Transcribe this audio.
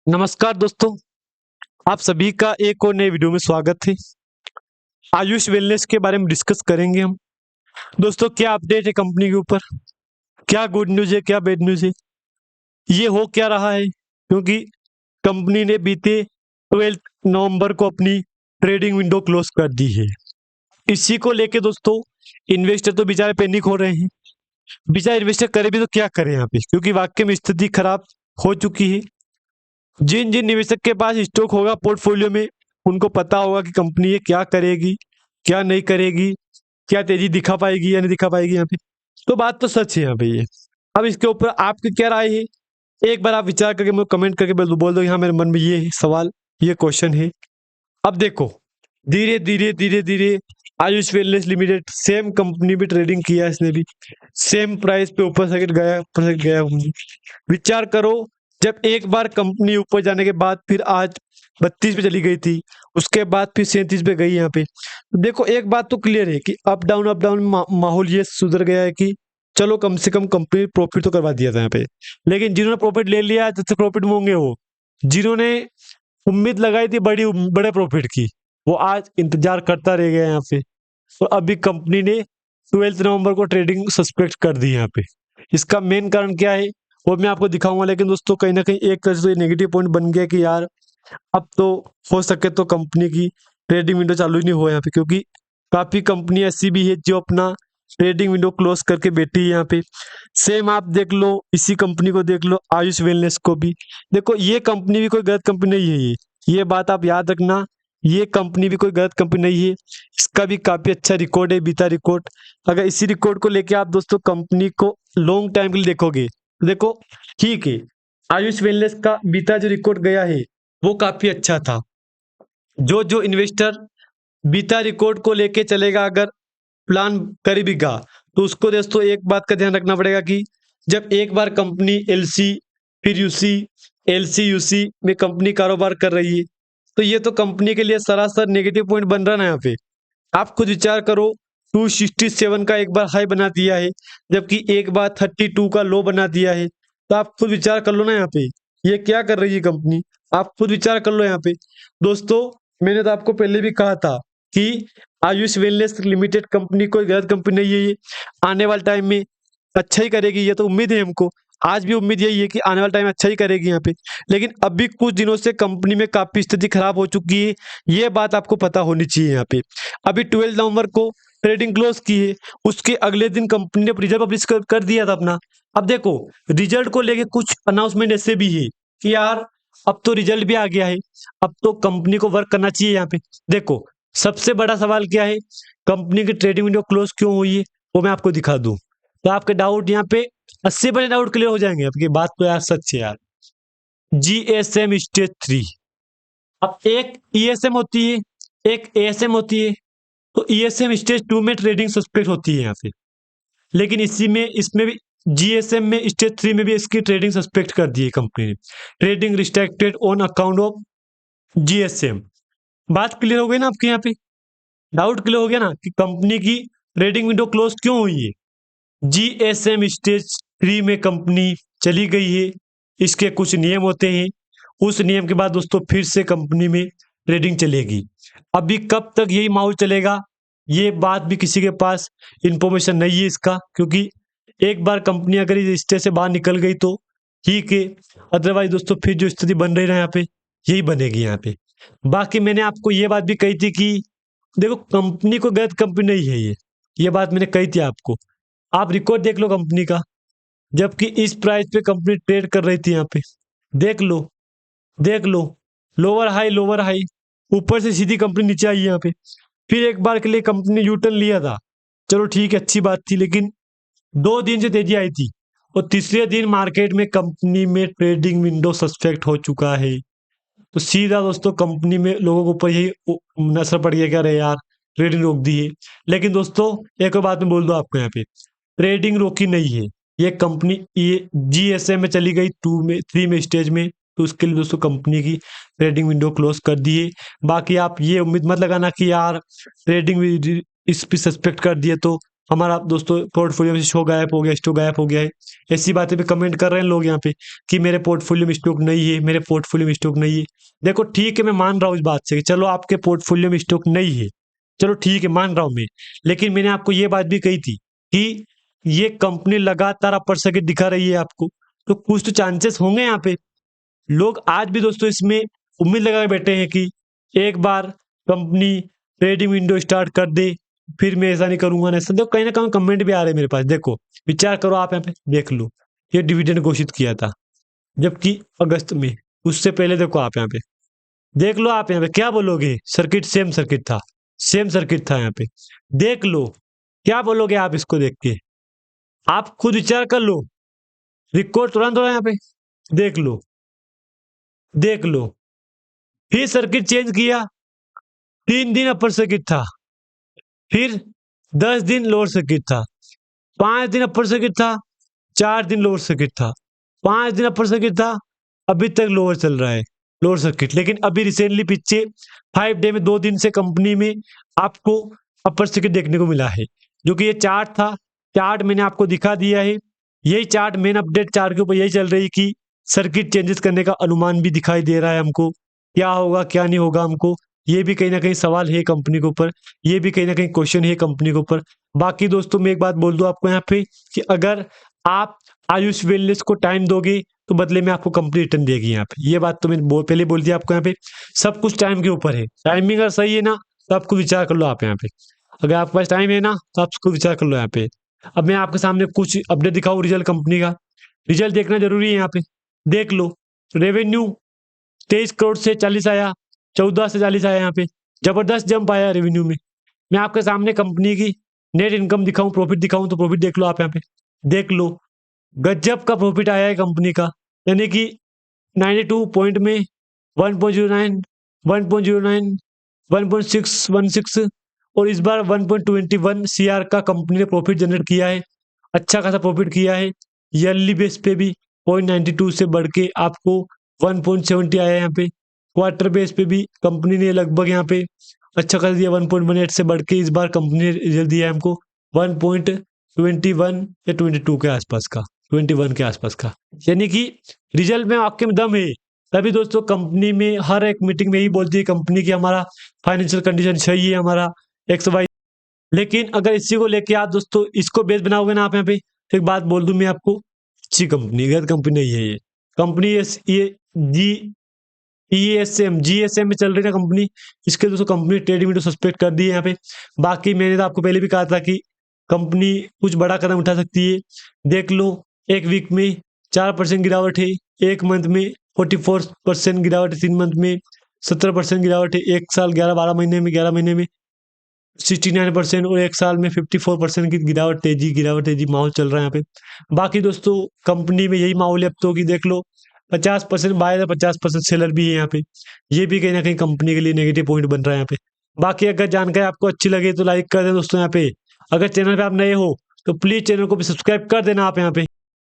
नमस्कार दोस्तों, आप सभी का एक और नए वीडियो में स्वागत है। आयुष वेलनेस के बारे में डिस्कस करेंगे हम। दोस्तों, क्या अपडेट है कंपनी के ऊपर, क्या गुड न्यूज़ है, क्या बैड न्यूज़ है, ये हो क्या रहा है। क्योंकि कंपनी ने बीते 12 नवंबर को अपनी ट्रेडिंग विंडो क्लोज कर दी है। इसी को लेके दोस्तों इन्वेस्टर तो बेचारे पैनिक हो रहे हैं। बेचारे इन्वेस्टर करे भी तो क्या करें यहाँ पे, क्योंकि वाकई में स्थिति खराब हो चुकी है। जिन जिन निवेशक के पास स्टॉक होगा पोर्टफोलियो में, उनको पता होगा कि कंपनी ये क्या करेगी, क्या नहीं करेगी, क्या तेजी दिखा पाएगी या नहीं दिखा पाएगी यहाँ पे। तो बात तो सच है यहाँ पे ये। अब इसके ऊपर आपकी क्या राय है, एक बार आप विचार करके मुझे कमेंट करके बोल दो, हाँ मेरे मन में ये सवाल, ये क्वेश्चन है। अब देखो, धीरे धीरे धीरे धीरे Ayush wellness limited same company भी ट्रेडिंग किया, इसने भी सेम प्राइस पे ऊपर से गया। विचार करो, जब एक बार कंपनी ऊपर जाने के बाद फिर आज 32 पे चली गई थी, उसके बाद फिर 37 पे गई यहाँ पे। तो देखो, एक बात तो क्लियर है कि अप डाउन माहौल ये सुधर गया है कि चलो कम से कम कंपनी प्रॉफिट तो करवा दिया था यहाँ पे। लेकिन जिन्होंने प्रॉफिट ले लिया, जिससे प्रॉफिट में होंगे, वो जिन्होंने उम्मीद लगाई थी बड़े प्रॉफिट की, वो आज इंतजार करता रह गया यहाँ पे। और अभी कंपनी ने 12 नवंबर को ट्रेडिंग सस्पेक्ट कर दी यहाँ पे। इसका मेन कारण क्या है वो मैं आपको दिखाऊंगा। लेकिन दोस्तों, कहीं ना कहीं एक तरह से तो ये नेगेटिव पॉइंट बन गया कि यार अब तो हो सके तो कंपनी की ट्रेडिंग विंडो चालू ही नहीं हो यहाँ पे, क्योंकि काफी कंपनी ऐसी भी है जो अपना ट्रेडिंग विंडो क्लोज करके बैठी है यहाँ पे। सेम आप देख लो, इसी कंपनी को देख लो, आयुष वेलनेस को भी देखो। ये कंपनी भी कोई गलत कंपनी नहीं है, ये बात आप याद रखना। ये कंपनी भी कोई गलत कंपनी नहीं है, इसका भी काफी अच्छा रिकॉर्ड है, बीता रिकॉर्ड। अगर इसी रिकॉर्ड को लेके आप दोस्तों कंपनी को लॉन्ग टाइम के लिए देखोगे, देखो ठीक है, आयुष वेलनेस का बीता जो रिकॉर्ड गया है वो काफी अच्छा था। जो जो इन्वेस्टर बीता रिकॉर्ड को लेके चलेगा, अगर प्लान करेगा, तो उसको दोस्तों एक बात का ध्यान रखना पड़ेगा कि जब एक बार कंपनी एलसी फिर यूसी एलसी यूसी में कंपनी कारोबार कर रही है, तो ये तो कंपनी के लिए सरासर नेगेटिव पॉइंट बन रहा है ना यहाँ पे। आप खुद विचार करो, 267 का एक बार हाई बना दिया है, जबकि एक बार 32 का लो बना दिया है। तो आप खुद विचार कर लो ना यहाँ पे, ये क्या कर रही है कंपनी। आप खुद विचार कर लो यहाँ पे। दोस्तों, मैंने तो आपको पहले भी कहा था कि आयुष वेलनेस लिमिटेड कंपनी कोई गलत कंपनी नहीं है। ये आने वाले टाइम में अच्छा ही करेगी, ये तो उम्मीद है हमको। आज भी उम्मीद यही है कि आने वाले टाइम अच्छा ही करेगी यहाँ पे। लेकिन अभी कुछ दिनों से कंपनी में काफी स्थिति खराब हो चुकी है, ये बात आपको पता होनी चाहिए यहाँ पे। अभी 12 नवंबर को ट्रेडिंग क्लोज की है, उसके अगले दिन कंपनी ने रिजल्ट पब्लिश कर दिया था अपना। अब देखो, रिजल्ट को लेके कुछ अनाउंसमेंट ऐसे भी है कि यार अब तो रिजल्ट भी आ गया है, अब तो कंपनी को वर्क करना चाहिए यहाँ पे। देखो, सबसे बड़ा सवाल क्या है, कंपनी की ट्रेडिंग विंडो क्लोज क्यों हुई है, वो मैं आपको दिखा दूं। तो आपके डाउट यहाँ पे 80% डाउट क्लियर हो जाएंगे। आपकी बात तो यार सच है यार। GSM stage 3। अब एक ईएसएम होती है, एक एएसएम होती है। तो ईएसएम स्टेज 2 में ट्रेडिंग सस्पेक्ट होती है यहाँ पे। लेकिन इसी में इसमें भी जीएसएम में स्टेज 3 में भी इसकी ट्रेडिंग सस्पेक्ट कर दी है कंपनी ने। Trading restricted on account of GSM. बात क्लियर हो गई ना आपके यहाँ पे, डाउट क्लियर हो गया ना कि कंपनी की ट्रेडिंग विंडो क्लोज क्यों हुई है। जीएसएम स्टेज 3 में कंपनी चली गई है, इसके कुछ नियम होते हैं। उस नियम के बाद दोस्तों फिर से कंपनी में ट्रेडिंग चलेगी। अभी कब तक यही माहौल चलेगा, ये बात भी किसी के पास इंफॉर्मेशन नहीं है इसका, क्योंकि एक बार कंपनी अगर इस स्टेज से बाहर निकल गई तो ठीक है, अदरवाइज दोस्तों फिर जो स्थिति बन रही है यहाँ पे, यही बनेगी यहाँ पे। बाकी मैंने आपको ये बात भी कही थी कि देखो, कंपनी को गलत कंपनी नहीं है ये बात मैंने कही थी आपको। आप रिकॉर्ड देख लो कंपनी का, जबकि इस प्राइस पे कंपनी ट्रेड कर रही थी यहाँ पे। देख लो, देख लो, लोअर हाई लोअर हाई, ऊपर से सीधी कंपनी नीचे आई है यहाँ पे। फिर एक बार के लिए कंपनी ने यूटर्न लिया था, चलो ठीक है, अच्छी बात थी। लेकिन 2 दिन से तेजी आई थी, और तीसरे दिन मार्केट में कंपनी में ट्रेडिंग विंडो सस्पेक्ट हो चुका है। तो सीधा दोस्तों कंपनी में लोगों के ऊपर यही नजर पड़ गया कि अरे यार ट्रेडिंग रोक दी है। लेकिन दोस्तों एक और बात मैं बोल दूं आपको यहाँ पे, ट्रेडिंग रोकी नहीं है ये कंपनी, ये जीएसएम में चली गई 3 में स्टेज में, तो उसके लिए दोस्तों कंपनी की ट्रेडिंग विंडो क्लोज कर दी है। बाकी आप ये उम्मीद मत लगाना कि यार ट्रेडिंग इस पे सस्पेक्ट कर दिए तो हमारा दोस्तों पोर्टफोलियो में स्टॉक गायब हो गया, स्टॉक गायब हो गया है, ऐसी बातें पे कमेंट कर रहे हैं लोग यहाँ पे कि मेरे पोर्टफोलियो में स्टॉक नहीं है, मेरे पोर्टफोलियो में स्टॉक नहीं है। देखो ठीक है, मैं मान रहा हूँ इस बात से कि चलो आपके पोर्टफोलियो में स्टॉक नहीं है, चलो ठीक है मान रहा हूँ मैं, लेकिन मैंने आपको ये बात भी कही थी कि ये कंपनी लगातार अपर सर्किट दिखा रही है आपको, तो कुछ तो चांसेस होंगे यहाँ पे। लोग आज भी दोस्तों इसमें उम्मीद लगा के बैठे हैं कि एक बार कंपनी ट्रेडिंग विंडो स्टार्ट कर दे, फिर मैं ऐसा नहीं करूंगा ना ऐसा। देखो कहीं ना कहीं कमेंट भी आ रहे हैं मेरे पास, देखो विचार करो आप यहाँ पे देख लो, ये डिविडेंड घोषित किया था जबकि अगस्त में, उससे पहले देखो आप यहाँ पे देख लो, आप यहाँ पे क्या बोलोगे, सर्किट सेम सर्किट था, सेम सर्किट था यहाँ पे, देख लो क्या बोलोगे आप इसको देख के, आप खुद विचार कर लो, रिकॉर्ड तुरंत हो रहा है यहाँ पे, देख लो देख लो। फिर सर्किट चेंज किया, 3 दिन अपर सर्किट था, फिर 10 दिन लोअर सर्किट था, 5 दिन अपर सर्किट था, 4 दिन लोअर सर्किट था, 5 दिन अपर सर्किट था, अभी तक लोअर चल रहा है, लोअर सर्किट। लेकिन अभी रिसेंटली पीछे 5 डे में 2 दिन से कंपनी में आपको अपर सर्किट देखने को मिला है, जो कि ये चार्ट था, चार्ट मैंने आपको दिखा दिया है। यही चार्ट मेन अपडेट चार्ट के ऊपर यही चल रही कि सर्किट चेंजेस करने का अनुमान भी दिखाई दे रहा है हमको, क्या होगा क्या नहीं होगा हमको, ये भी कहीं ना कहीं सवाल है कंपनी के ऊपर, ये भी कहीं ना कहीं क्वेश्चन है कंपनी के ऊपर। बाकी दोस्तों मैं एक बात बोल दूं आपको यहाँ पे कि अगर आप आयुष वेलनेस को टाइम दोगे तो बदले में आपको कंपनी रिटर्न देगी यहाँ पे, ये बात तो मैंने पहले बोल दिया आपको यहाँ पे। सब कुछ टाइम के ऊपर है, टाइमिंग अगर सही है ना तो आपको विचार कर लो आप यहाँ पे, अगर आपके पास टाइम है ना तो आप उसको विचार कर लो यहाँ पे। अब मैं आपके सामने कुछ अपडेट दिखाऊं रिजल्ट कंपनी का, रिजल्ट देखना जरूरी है यहाँ पे, देख लो। रेवेन्यू 23 करोड़ से 40 आया, 14 से 40 आया, यहाँ पे जबरदस्त जंप आया रेवेन्यू में। मैं आपके सामने कंपनी की नेट इनकम दिखाऊं, प्रॉफिट दिखाऊं, तो प्रॉफिट देख लो आप यहाँ पे, देख लो गजब का प्रॉफिट आया है कंपनी का, यानी कि 92 पॉइंट में 1.09, 1.09, 1.616 और इस बार 1.21 सीआर का कंपनी ने प्रॉफिट जनरेट किया है, अच्छा खासा प्रॉफिट किया है। ईयरली बेस पे भी 0.92 से बढ़ के आपको 1.70 आया यहाँ पे, क्वार्टर बेस पे भी कंपनी ने लगभग यहाँ पे अच्छा खासा दिया, 1.18 से बढ़ के इस बार कंपनी ने रिजल्ट दिया है हमको 1.21 या 22 के आसपास का, 21 के आसपास का, यानी कि रिजल्ट में आपके में दम है। तभी दोस्तों कंपनी में हर एक मीटिंग में यही बोलती है कंपनी की हमारा फाइनेंशियल कंडीशन सही है, हमारा एक्स वाई। लेकिन अगर इसी को लेके आप दोस्तों इसको बेस बनाओगे ना आप यहाँ पे, तो एक बात बोल दूं मैं आपको, अच्छी कंपनी गलत कंपनी नहीं है ये कंपनी, ये जी जीएसएम में चल रही ना कंपनी, इसके दोस्तों कंपनी ट्रेडिंग में तो सस्पेक्ट कर दी है यहाँ पे। बाकी मैंने तो आपको पहले भी कहा था कि कंपनी कुछ बड़ा कदम उठा सकती है, देख लो एक वीक में 4% गिरावट है, एक मंथ में 44% गिरावट है, 3 मंथ में 17% गिरावट है, एक साल 11 महीने में 69% और एक साल में 54% की गिरावट तेजी माहौल चल रहा है यहाँ पे। बाकी दोस्तों कंपनी में यही माहौल है अब तो कि देख लो 50% बायर है, 50% सेलर भी है यहाँ पे, ये भी कहीं ना कहीं कंपनी के लिए नेगेटिव पॉइंट बन रहा है यहाँ पे। बाकी अगर जानकारी आपको अच्छी लगे तो लाइक कर दें दोस्तों यहाँ पे, अगर चैनल पे आप नए हो तो प्लीज चैनल को भी सब्सक्राइब कर देना आप यहाँ पे।